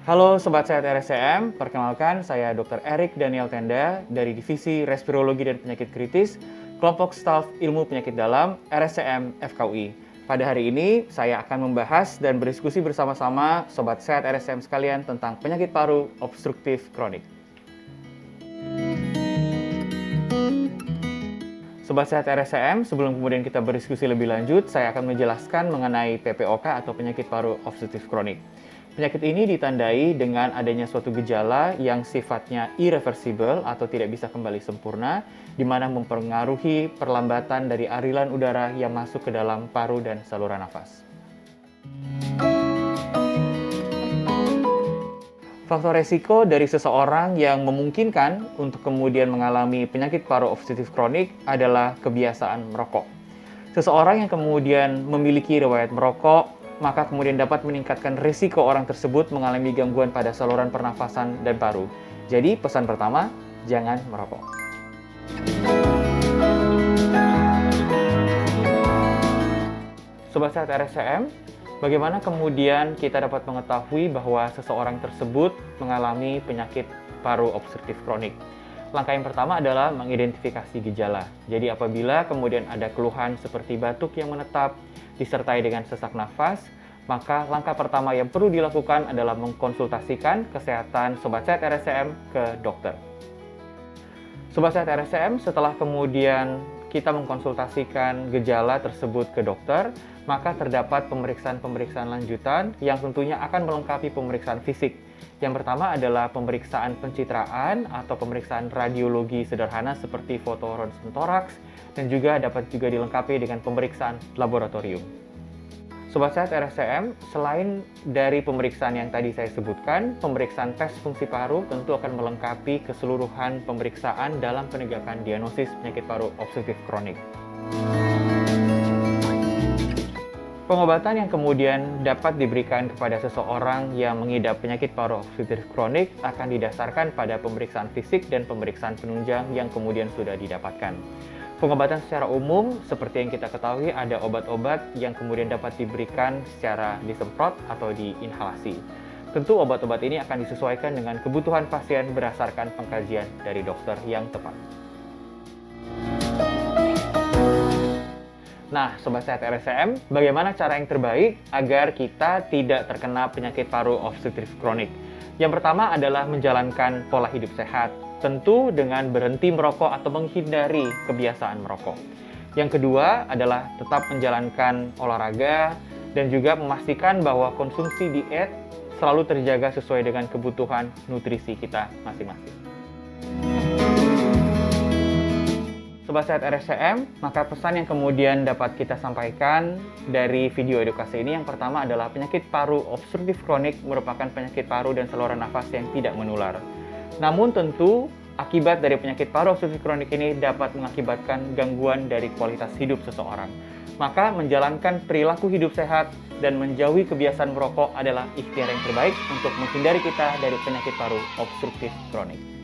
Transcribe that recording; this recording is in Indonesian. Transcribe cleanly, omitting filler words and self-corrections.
Halo Sobat Sehat RSCM, perkenalkan saya Dr. Erik Daniel Tenda dari Divisi Respirologi dan Penyakit Kritis, Kelompok Staf Ilmu Penyakit Dalam RSCM FKUI. Pada hari ini, saya akan membahas dan berdiskusi bersama-sama Sobat Sehat RSCM sekalian tentang penyakit paru obstruktif kronik. Sobat Sehat RSCM, sebelum kemudian kita berdiskusi lebih lanjut, saya akan menjelaskan mengenai PPOK atau penyakit paru obstruktif kronik. Penyakit ini ditandai dengan adanya suatu gejala yang sifatnya irreversible atau tidak bisa kembali sempurna, di mana mempengaruhi perlambatan dari aliran udara yang masuk ke dalam paru dan saluran nafas. Faktor resiko dari seseorang yang memungkinkan untuk kemudian mengalami penyakit paru obstruktif kronik adalah kebiasaan merokok. Seseorang yang kemudian memiliki riwayat merokok, maka kemudian dapat meningkatkan risiko orang tersebut mengalami gangguan pada saluran pernafasan dan paru. Jadi pesan pertama, jangan merokok. Sobat Sehat RSCM, bagaimana kemudian kita dapat mengetahui bahwa seseorang tersebut mengalami penyakit paru obstruktif kronik? Langkah yang pertama adalah mengidentifikasi gejala. Jadi apabila kemudian ada keluhan seperti batuk yang menetap, disertai dengan sesak nafas, maka langkah pertama yang perlu dilakukan adalah mengkonsultasikan kesehatan Sobat Sehat RSCM ke dokter. Sobat Sehat RSCM, setelah kemudian kita mengkonsultasikan gejala tersebut ke dokter, maka terdapat pemeriksaan-pemeriksaan lanjutan yang tentunya akan melengkapi pemeriksaan fisik. Yang pertama adalah pemeriksaan pencitraan atau pemeriksaan radiologi sederhana seperti foto ronsen toraks, dan juga dapat juga dilengkapi dengan pemeriksaan laboratorium. Sobat Sehat RSCM, selain dari pemeriksaan yang tadi saya sebutkan, pemeriksaan tes fungsi paru tentu akan melengkapi keseluruhan pemeriksaan dalam penegakan diagnosis penyakit paru obstruktif kronik. Pengobatan yang kemudian dapat diberikan kepada seseorang yang mengidap penyakit paru obstruktif kronik akan didasarkan pada pemeriksaan fisik dan pemeriksaan penunjang yang kemudian sudah didapatkan. Pengobatan secara umum, seperti yang kita ketahui, ada obat-obat yang kemudian dapat diberikan secara disemprot atau diinhalasi. Tentu obat-obat ini akan disesuaikan dengan kebutuhan pasien berdasarkan pengkajian dari dokter yang tepat. Nah, Sobat Sehat RSCM, bagaimana cara yang terbaik agar kita tidak terkena penyakit paru obstruktif kronik? Yang pertama adalah menjalankan pola hidup sehat, tentu dengan berhenti merokok atau menghindari kebiasaan merokok. Yang kedua adalah tetap menjalankan olahraga dan juga memastikan bahwa konsumsi diet selalu terjaga sesuai dengan kebutuhan nutrisi kita masing-masing. Sobat Sehat RSCM, maka pesan yang kemudian dapat kita sampaikan dari video edukasi ini yang pertama adalah penyakit paru obstruktif kronik merupakan penyakit paru dan saluran nafas yang tidak menular. Namun tentu akibat dari penyakit paru obstruktif kronik ini dapat mengakibatkan gangguan dari kualitas hidup seseorang. Maka menjalankan perilaku hidup sehat dan menjauhi kebiasaan merokok adalah ikhtiar yang terbaik untuk menghindari kita dari penyakit paru obstruktif kronik.